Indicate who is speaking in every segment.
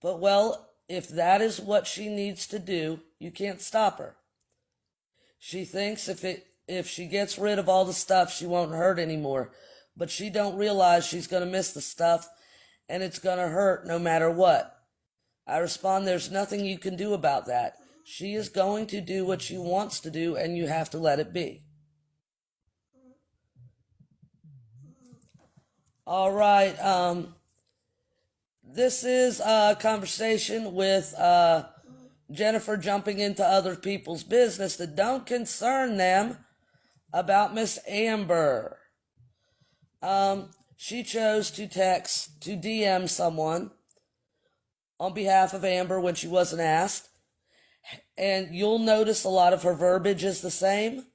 Speaker 1: But, well, if that is what she needs to do, you can't stop her. She thinks if she gets rid of all the stuff, she won't hurt anymore. But she don't realize she's going to miss the stuff, and it's going to hurt no matter what. I respond, there's nothing you can do about that. She is going to do what she wants to do, and you have to let it be. All right. This is a conversation with Jennifer jumping into other people's business that don't concern them about Miss Amber. She chose to DM someone on behalf of Amber when she wasn't asked. And you'll notice a lot of her verbiage is the same.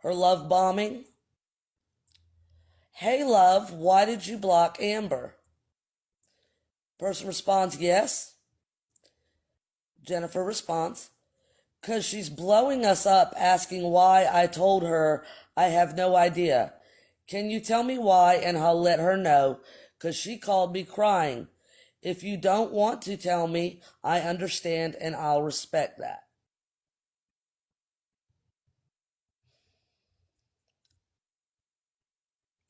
Speaker 1: Her love bombing. Hey, love, why did you block Amber? Person responds, yes. Jennifer responds, because she's blowing us up asking why I told her I have no idea. Can you tell me why and I'll let her know, because she called me crying. If you don't want to tell me, I understand and I'll respect that.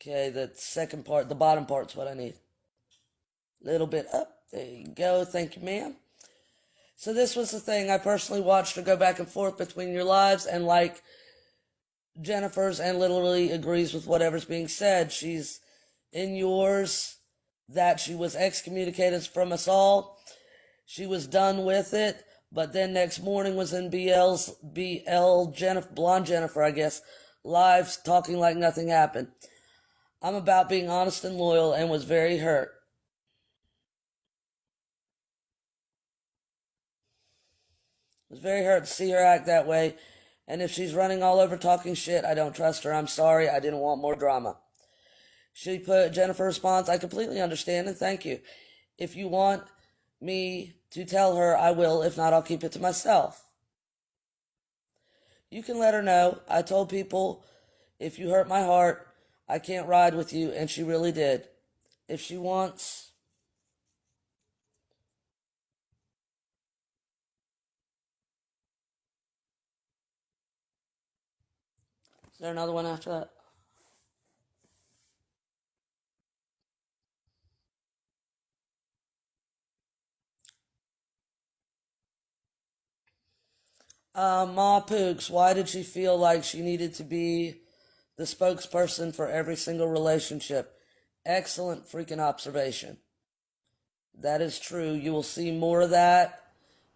Speaker 1: Okay, the second part, the bottom part's what I need. Little bit up. There you go. Thank you, ma'am. So this was the thing. I personally watched her go back and forth between your lives, and like Jennifer's and literally agrees with whatever's being said. She's in yours, that she was excommunicated from us all. She was done with it, but then next morning was in Blonde Jennifer, I guess, live talking like nothing happened. I'm about being honest and loyal and was very hurt. Was very hurt to see her act that way, and if she's running all over talking shit, I don't trust her. I'm sorry, I didn't want more drama. She put, Jennifer responds, I completely understand and thank you. If you want me to tell her, I will. If not, I'll keep it to myself. You can let her know. I told people, if you hurt my heart, I can't ride with you, and she really did. If she wants... Is there another one after that? Ma Pooks, why did she feel like she needed to be the spokesperson for every single relationship? Excellent freaking observation. That is true. You will see more of that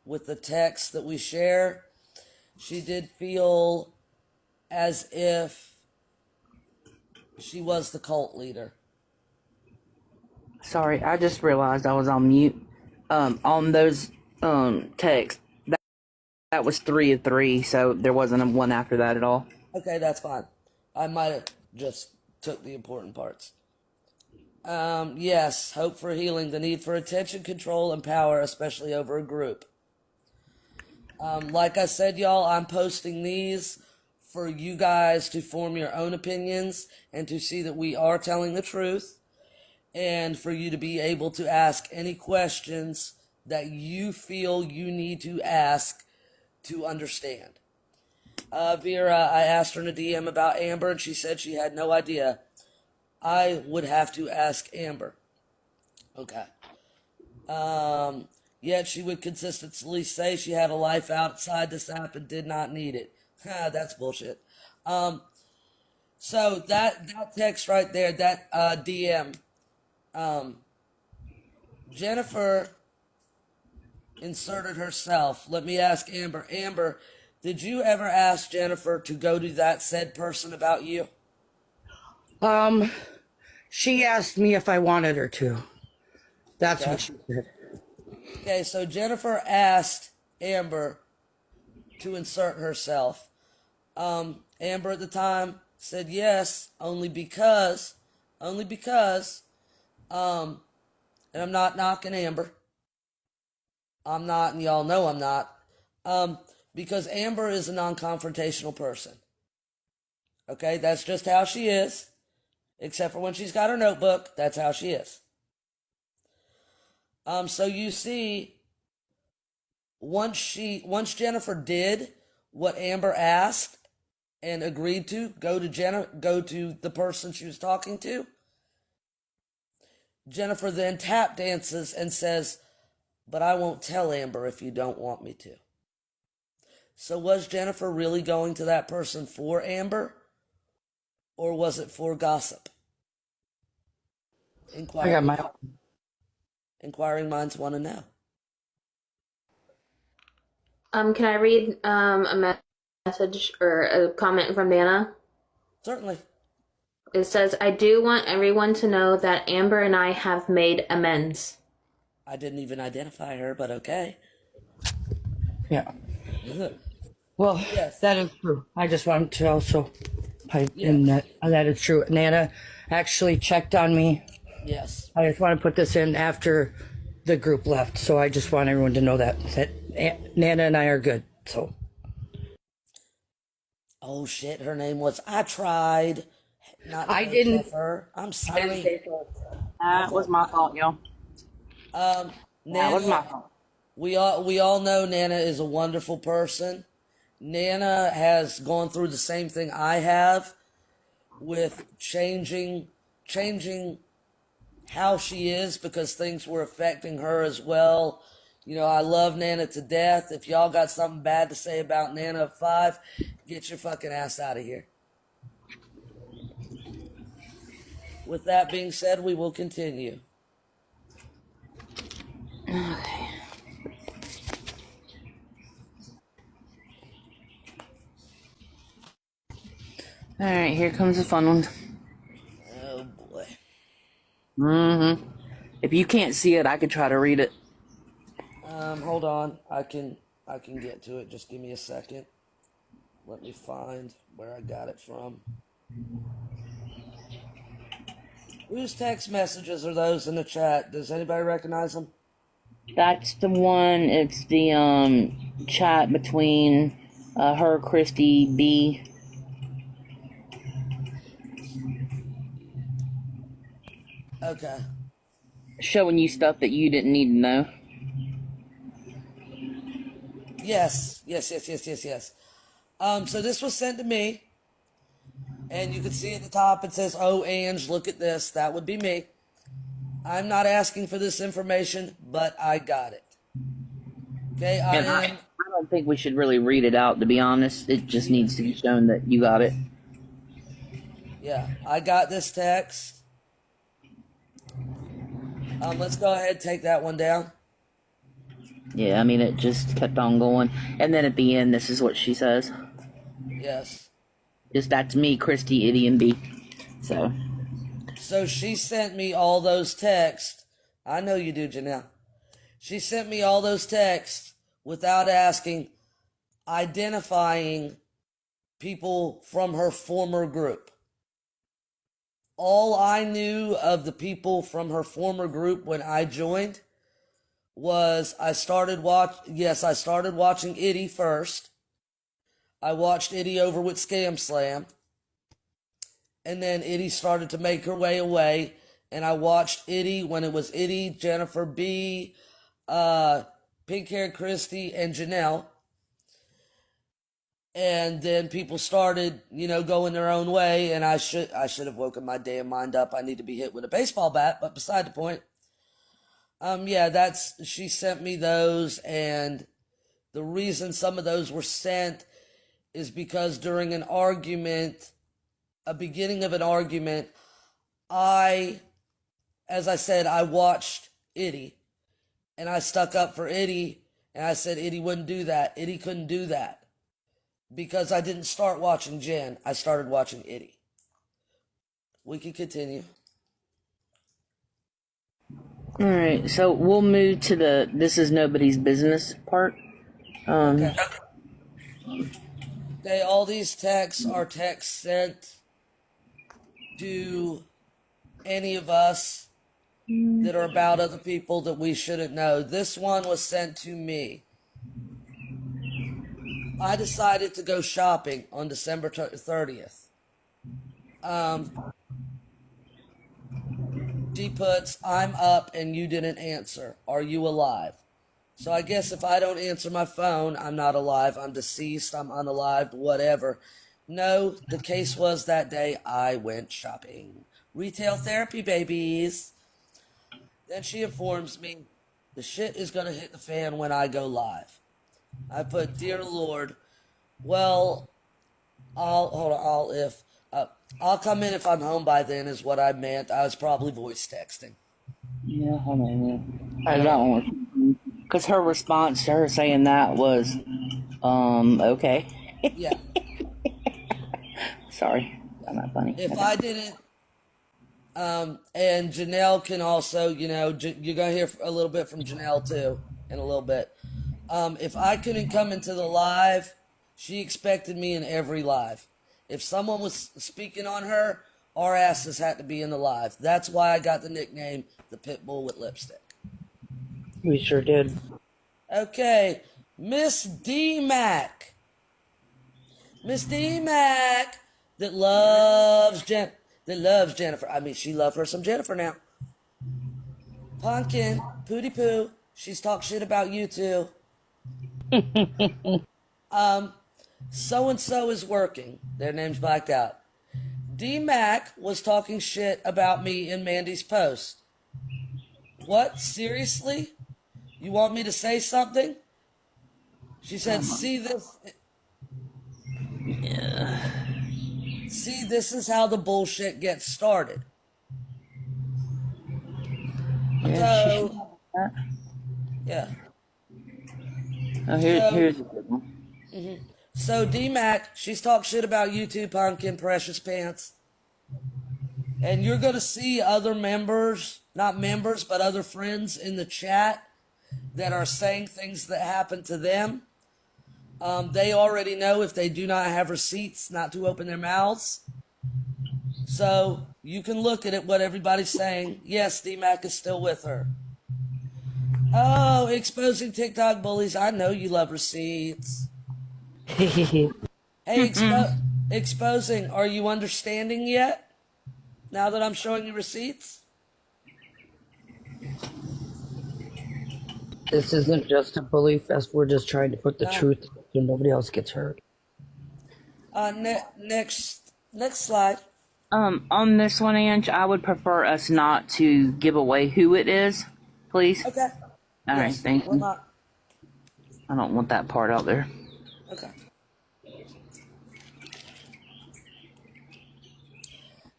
Speaker 1: with the text that we share. She did feel as if she was the cult leader.
Speaker 2: Sorry, I just realized I was on mute. On those texts, that was 3 of 3, so there wasn't a one after that at all.
Speaker 1: Okay, that's fine. I might have just took the important parts. Yes, hope for healing, the need for attention, control, and power, especially over a group. Like I said, y'all, I'm posting these for you guys to form your own opinions and to see that we are telling the truth, and for you to be able to ask any questions that you feel you need to ask to understand. Vera, I asked her in a DM about Amber, and she said she had no idea. I would have to ask Amber. Okay. Yet she would consistently say she had a life outside this app and did not need it. That's bullshit. So that text right there, that DM, Jennifer inserted herself. Let me ask Amber. Amber, did you ever ask Jennifer to go to that said person about you?
Speaker 3: She asked me if I wanted her to. That's what she said.
Speaker 1: Okay, so Jennifer asked Amber to insert herself. Amber at the time said yes, only because, and I'm not knocking Amber. I'm not, and y'all know I'm not. Because Amber is a non-confrontational person. Okay, that's just how she is. Except for when she's got her notebook, that's how she is. So you see, once Jennifer did what Amber asked and agreed to, go to the person she was talking to, Jennifer then tap dances and says, "But I won't tell Amber if you don't want me to." So was Jennifer really going to that person for Amber, or was it for gossip?
Speaker 3: I got my.
Speaker 1: Inquiring minds want to know.
Speaker 4: Can I read a message or a comment from Dana?
Speaker 1: Certainly.
Speaker 4: It says, "I do want everyone to know that Amber and I have made amends."
Speaker 1: I didn't even identify her, but okay.
Speaker 3: Yeah. Well,
Speaker 1: Yes.
Speaker 3: that is true. I just wanted to also pipe in that is true. Nana actually checked on me.
Speaker 1: Yes.
Speaker 3: I just want to put this in after the group left, so I just want everyone to know that Nana and I are good. So.
Speaker 1: Oh shit! Her name was. I tried. Not
Speaker 3: I didn't.
Speaker 1: Her. I'm
Speaker 3: I didn't
Speaker 1: sorry.
Speaker 3: say so.
Speaker 2: That was my fault, y'all.
Speaker 1: Nana,
Speaker 2: That was my fault.
Speaker 1: we all know Nana is a wonderful person. Nana has gone through the same thing I have with changing how she is because things were affecting her as well. You know, I love Nana to death. If y'all got something bad to say about Nana of 5, get your fucking ass out of here. With that being said, we will continue.
Speaker 2: Okay. All right, here comes the fun one.
Speaker 1: Oh boy.
Speaker 2: Mm-hmm. If you can't see it, I could try to read it.
Speaker 1: Hold on. I can get to it. Just give me a second. Let me find where I got it from. Whose text messages are those in the chat? Does anybody recognize them?
Speaker 2: That's the one. It's the chat between her, Christy, B.
Speaker 1: Okay.
Speaker 2: Showing you stuff that you didn't need to know.
Speaker 1: Yes. So this was sent to me, and you can see at the top it says, "Oh, Ange, look at this." That would be me. I'm not asking for this information, but I got it. Okay,
Speaker 2: And I don't think we should really read it out, to be honest. It just needs to be shown that you got it.
Speaker 1: Yeah, I got this text. Let's go ahead and take that one down.
Speaker 2: Yeah, I mean, it just kept on going. And then at the end, this is what she says.
Speaker 1: Yes.
Speaker 2: Just that's me, Christy, Itty, and B.
Speaker 1: So she sent me all those texts. I know you do, Janelle. She sent me all those texts without identifying people from her former group. All I knew of the people from her former group when I joined was I started watching Itty first. I watched Itty over with Scam Slam. And then Itty started to make her way away. And I watched Itty when it was Itty, Jennifer B, Pink Hair Christy, and Janelle. And then people started, going their own way. And I should have woken my damn mind up. I need to be hit with a baseball bat, but beside the point. She sent me those, and the reason some of those were sent is because during an argument, a beginning of an argument, as I said, I watched Itty, and I stuck up for Itty, and I said Itty wouldn't do that. Itty couldn't do that. Because I didn't start watching Jen, I started watching Itty. We can continue.
Speaker 2: Alright, so we'll move to the "this is nobody's business" part.
Speaker 1: Okay, all these texts are texts sent to any of us that are about other people that we shouldn't know. This one was sent to me. I decided to go shopping on December 30th. She puts, I'm up and you didn't answer. Are you alive? So I guess if I don't answer my phone, I'm not alive. I'm deceased. I'm unalived, whatever. No, the case was that day I went shopping. Retail therapy, babies. Then she informs me the shit is going to hit the fan when I go live. I put, Dear Lord, well, I'll come in if I'm home by then is what I meant. I was probably voice texting.
Speaker 2: Yeah, hold on. I don't. Because her response to her saying that was, okay.
Speaker 1: Yeah.
Speaker 2: Sorry. I'm not funny.
Speaker 1: If I didn't, and Janelle can also, you're going to hear a little bit from Janelle too in a little bit. If I couldn't come into the live, she expected me in every live. If someone was speaking on her, our asses had to be in the live. That's why I got the nickname the Pitbull with Lipstick.
Speaker 3: We sure did.
Speaker 1: Okay, Miss D-Mac. Miss D-Mac that loves Jennifer. I mean, she loves her some Jennifer now. Pumpkin, Pooty Poo, she's talked shit about you too. So-and-so is working. Their name's blacked out. D-Mac was talking shit about me in Mandy's post. What? Seriously? You want me to say something? She said, see this?
Speaker 2: Yeah.
Speaker 1: See, this is how the bullshit gets started. So, yeah.
Speaker 2: Oh, here's a good one.
Speaker 1: So D-Mac, she's talked shit about you too, Pumpkin, Precious Pants. And you're going to see other members, not members, but other friends in the chat that are saying things that happened to them. They already know if they do not have receipts not to open their mouths. So you can look at it, what everybody's saying. Yes, D-Mac is still with her. Oh, exposing TikTok bullies. I know you love receipts. Hey, exposing, are you understanding yet? Now that I'm showing you receipts?
Speaker 3: This isn't just a bully fest. We're just trying to put the truth so nobody else gets hurt.
Speaker 1: Next slide.
Speaker 2: On this one, Ange, I would prefer us not to give away who it is, please.
Speaker 1: Okay.
Speaker 2: All right, thank you.
Speaker 1: Not.
Speaker 2: I don't want that part out there.
Speaker 1: Okay.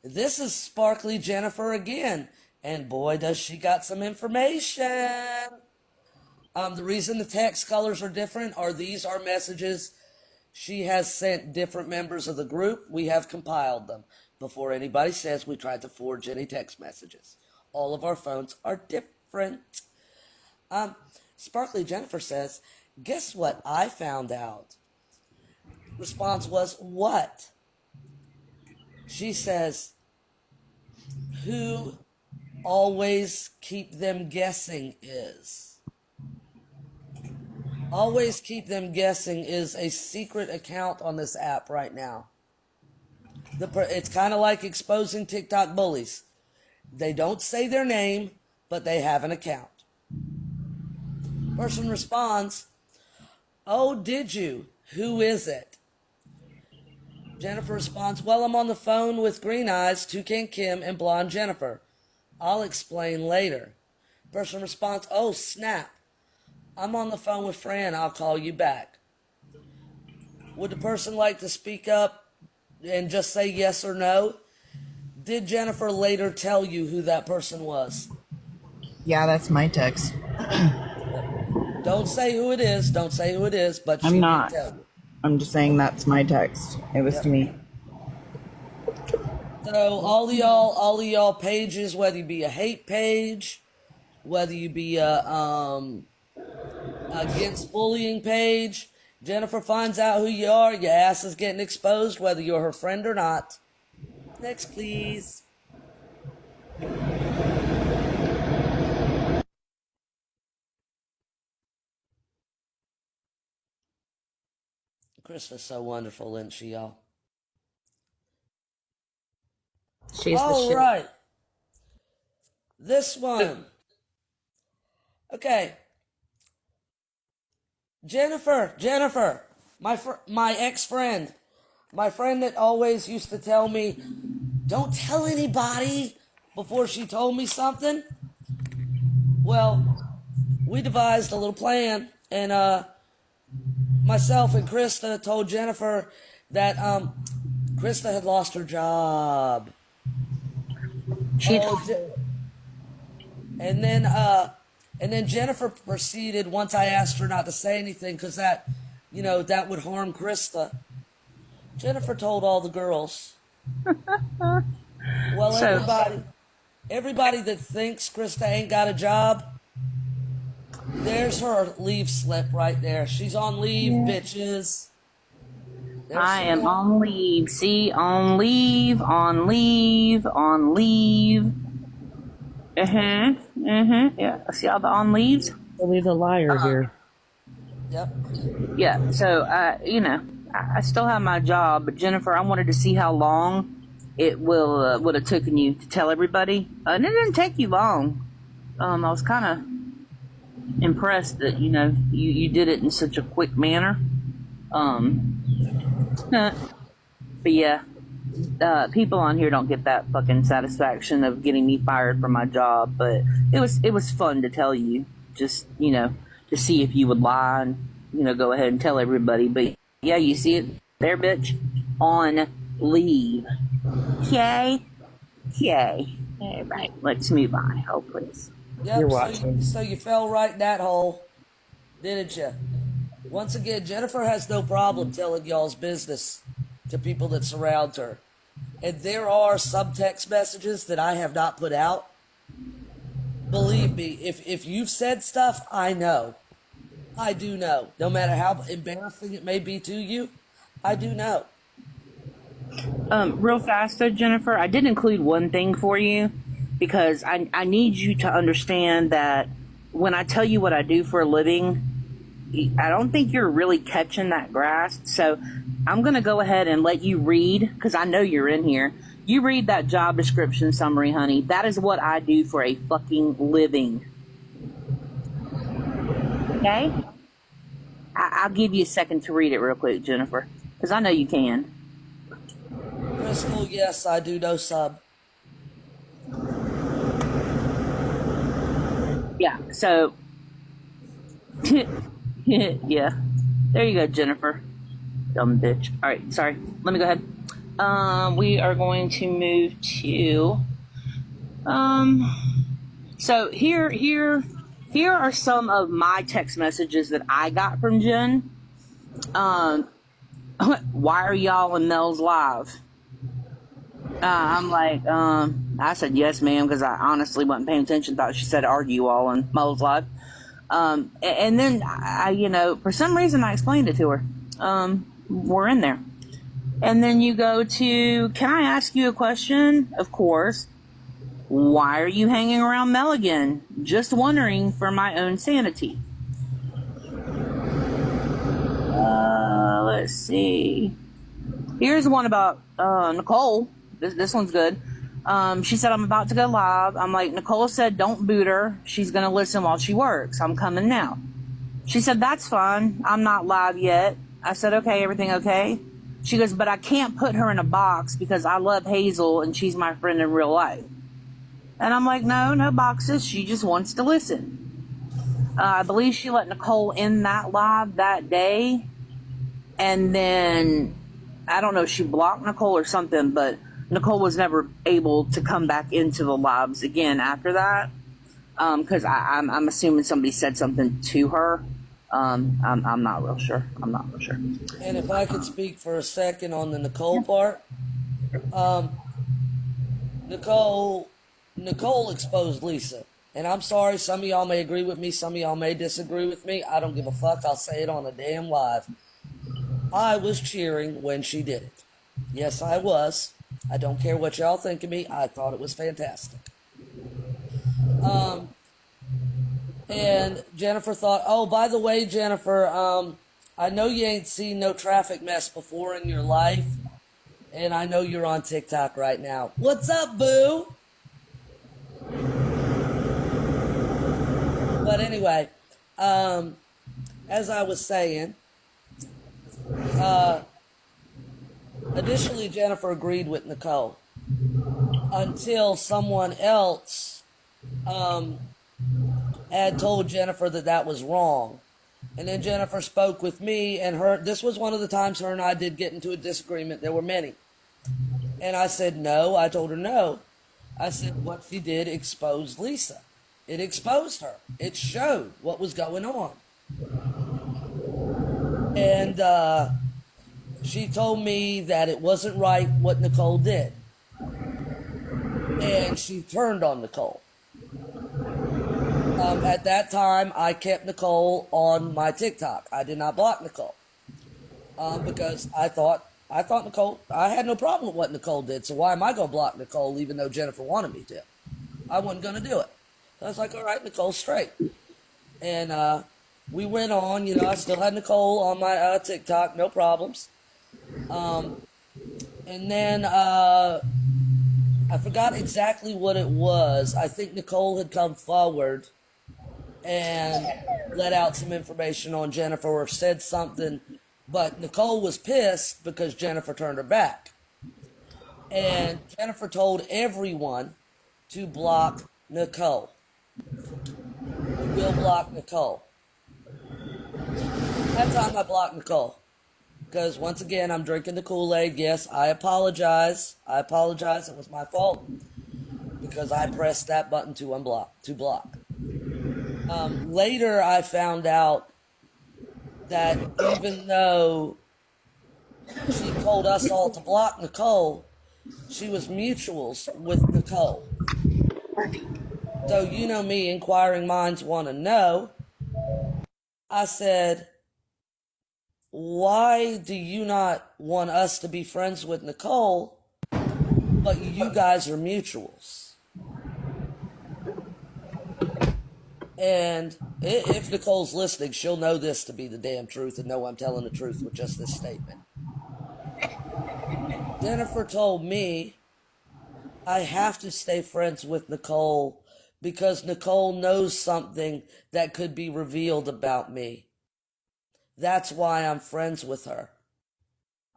Speaker 1: This is SparklyJennifer again, and boy, does she got some information. The reason the text colors are different are these are messages she has sent different members of the group. We have compiled them before anybody says we tried to forge any text messages. All of our phones are different. SparklyJennifer says, guess what I found out? Response was, what? She says, who always keep them guessing is. Always keep them guessing is a secret account on this app right now. It's kind of like exposing TikTok bullies. They don't say their name, but they have an account. Person responds, oh, did you? Who is it? Jennifer responds, well, I'm on the phone with Green Eyes, Toucan Kim, and Blonde Jennifer. I'll explain later. Person responds, oh, snap. I'm on the phone with Fran. I'll call you back. Would the person like to speak up and just say yes or no? Did Jennifer later tell you who that person was?
Speaker 5: Yeah, that's my text.
Speaker 1: Don't say who it is. Don't say who it is, but she
Speaker 5: I'm not.
Speaker 1: did tell you.
Speaker 5: I'm just saying that's my text. It was to me.
Speaker 1: So all of y'all pages, whether you be a hate page, whether you be a against bullying page, Jennifer finds out who you are, your ass is getting exposed, whether you're her friend or not. Next, please. Krista's so wonderful, isn't she, y'all?
Speaker 3: She's the
Speaker 1: All
Speaker 3: shit.
Speaker 1: right. This one. Okay. Jennifer, my ex-friend, my friend that always used to tell me, don't tell anybody before she told me something. Well, we devised a little plan, and myself and Krista told Jennifer that Krista had lost her job. And then Jennifer proceeded, once I asked her not to say anything because that would harm Krista. Jennifer told all the girls. Well, everybody that thinks Krista ain't got a job, there's her leave slip right there. She's on leave, bitches.
Speaker 2: I am on leave. See, on leave. Yeah. See all the on leaves?
Speaker 3: Only the liar here.
Speaker 1: Yep.
Speaker 2: Yeah. So, I still have my job, but Jennifer, I wanted to see how long it would have taken you to tell everybody. And it didn't take you long. I was kind of impressed that, you did it in such a quick manner. But yeah, people on here don't get that fucking satisfaction of getting me fired from my job, but it was fun to tell you, just, to see if you would lie and, go ahead and tell everybody. But yeah, you see it there, bitch, on leave. Okay. All right, let's move on. Oh, please.
Speaker 1: Yep,
Speaker 3: You're watching.
Speaker 1: So you fell right in that hole, didn't you? Once again, Jennifer has no problem telling y'all's business to people that surround her. And there are some text messages that I have not put out. Believe me, if you've said stuff, I know. I do know. No matter how embarrassing it may be to you, I do know.
Speaker 2: Real fast though, Jennifer, I did include one thing for you because I need you to understand that when I tell you what I do for a living, I don't think you're really catching that grasp. So I'm going to go ahead and let you read, because I know you're in here. You read that job description summary, honey. That is what I do for a fucking living. Okay? I'll give you a second to read it real quick, Jennifer, because I know you can.
Speaker 1: Crystal, yes, I do know some.
Speaker 2: Yeah, so... yeah. There you go, Jennifer. Dumb bitch. Alright, sorry. Let me go ahead. We are going to move to... So here are some of my text messages that I got from Jen. Why are y'all in Mel's live? I'm like, I said yes, ma'am, because I honestly wasn't paying attention. Thought she said, are you all in Mel's live? And then I, for some reason I explained it to her. We're in there. And then you go to, can I ask you a question? Of course. Why are you hanging around Mel again? Just wondering for my own sanity. Let's see. Here's one about Nicole. This one's good. She said, I'm about to go live. I'm like, Nicole said, don't boot her. She's going to listen while she works. I'm coming now. She said, that's fine. I'm not live yet. I said, okay, everything okay? She goes, but I can't put her in a box because I love Hazel and she's my friend in real life. And I'm like, no boxes. She just wants to listen. I believe she let Nicole in that live that day. And then, I don't know if she blocked Nicole or something, but Nicole was never able to come back into the lives again after that. Because I'm assuming somebody said something to her. I'm not real sure.
Speaker 1: And if I could speak for a second on the Nicole part, Nicole exposed Lisa. And I'm sorry, some of y'all may agree with me, some of y'all may disagree with me. I don't give a fuck. I'll say it on a damn live. I was cheering when she did it. Yes, I was. I don't care what y'all think of me. I thought it was fantastic. And Jennifer thought, oh, by the way, Jennifer, I know you ain't seen no traffic mess before in your life. And I know you're on TikTok right now. What's up, boo? But anyway, as I was saying, initially Jennifer agreed with Nicole until someone else had told Jennifer that that was wrong. And then Jennifer spoke with me, and this was one of the times her and I did get into a disagreement. There were many. And I said no. I told her no. I said what she did exposed Lisa. It exposed her. It showed what was going on. And she told me that it wasn't right what Nicole did. And she turned on Nicole. At that time, I kept Nicole on my TikTok. I did not block Nicole because I thought Nicole, I had no problem with what Nicole did, so why am I going to block Nicole even though Jennifer wanted me to? I wasn't going to do it. So I was like, all right, Nicole's straight. And we went on, I still had Nicole on my TikTok, no problems. And then I forgot exactly what it was. I think Nicole had come forward and let out some information on Jennifer or said something, but Nicole was pissed because Jennifer turned her back. And Jennifer told everyone to block Nicole. We will block Nicole. That time I blocked Nicole. Because once again, I'm drinking the Kool-Aid. Yes, I apologize. It was my fault. Because I pressed that button to block. Later, I found out that even though she told us all to block Nicole, she was mutuals with Nicole. So you know me, inquiring minds want to know. I said, why do you not want us to be friends with Nicole, but you guys are mutuals? And if Nicole's listening, she'll know this to be the damn truth and know I'm telling the truth with just this statement. Jennifer told me I have to stay friends with Nicole because Nicole knows something that could be revealed about me. That's why I'm friends with her.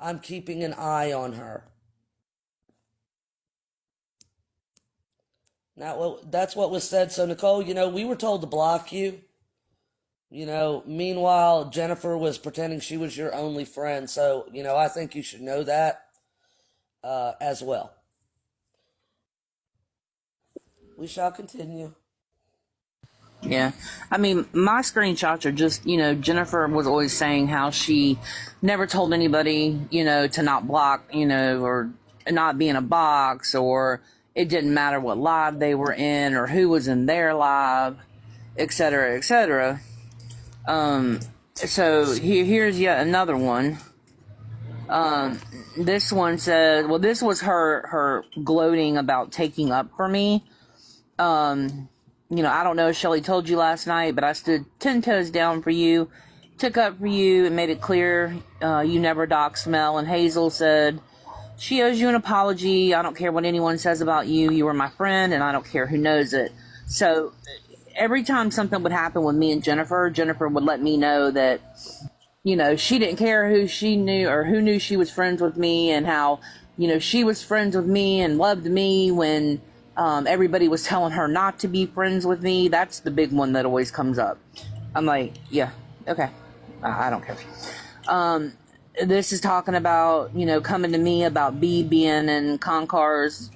Speaker 1: I'm keeping an eye on her. Now, that's what was said. So, Nicole, we were told to block you. Meanwhile, Jennifer was pretending she was your only friend. So, I think you should know that as well. We shall continue.
Speaker 2: Yeah. I mean, my screenshots are just, Jennifer was always saying how she never told anybody, to not block, or not be in a box, or it didn't matter what live they were in or who was in their live, etc., etc. So here's yet another one. This one said, well, this was her gloating about taking up for me. I don't know if Shelly told you last night, but I stood 10 toes down for you, took up for you, and made it clear you never doxed Mel. And Hazel said, she owes you an apology. I don't care what anyone says about you. You were my friend, and I don't care who knows it. So every time something would happen with me and Jennifer would let me know that, she didn't care who she knew or who knew she was friends with me, and how, she was friends with me and loved me when everybody was telling her not to be friends with me. That's the big one that always comes up. I'm like, yeah, okay. I don't care. This is talking about, coming to me about B being in Con's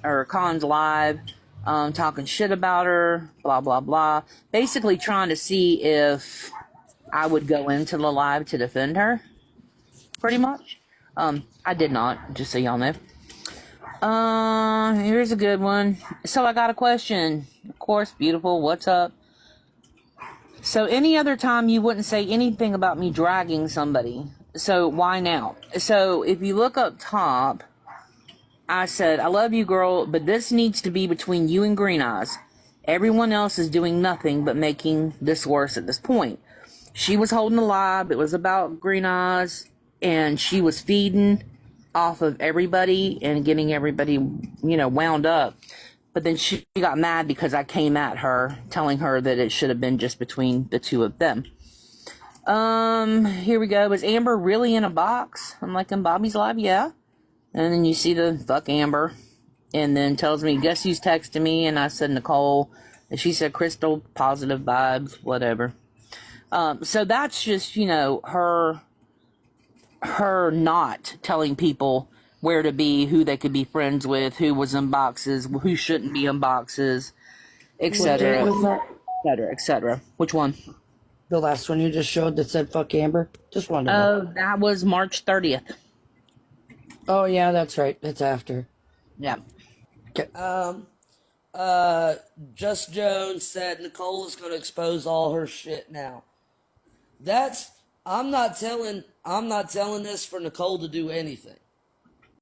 Speaker 2: live, talking shit about her, blah, blah, blah. Basically trying to see if I would go into the live to defend her, pretty much. I did not, just so y'all know. Here's a good one. So I got a question. Of course, beautiful. What's up? So any other time you wouldn't say anything about me dragging somebody. So why now? So if you look up top, I said, I love you, girl, but this needs to be between you and Green Eyes. Everyone else is doing nothing but making this worse at this point. She was holding a live. It was about Green Eyes, and she was feeding off of everybody and getting everybody, wound up. But then she got mad because I came at her, telling her that it should have been just between the two of them. Here we go. Was Amber really in a box? I'm like, in Bobby's live? Yeah. And then you see the fuck Amber. And then tells me, guess who's texting me? And I said, Nicole. And she said, Crystal, positive vibes, whatever. So that's just, you know, her not telling people where to be, who they could be friends with, who was in boxes, who shouldn't be in boxes, etc., etc., etc. Which one?
Speaker 3: The last one you just showed that said "fuck Amber." Just wanted to know.
Speaker 2: Oh, that was March 30th.
Speaker 3: Oh yeah, that's right. It's after.
Speaker 2: Yeah.
Speaker 1: Just Jones said Nicole is going to expose all her shit now. I'm not telling this for Nicole to do anything.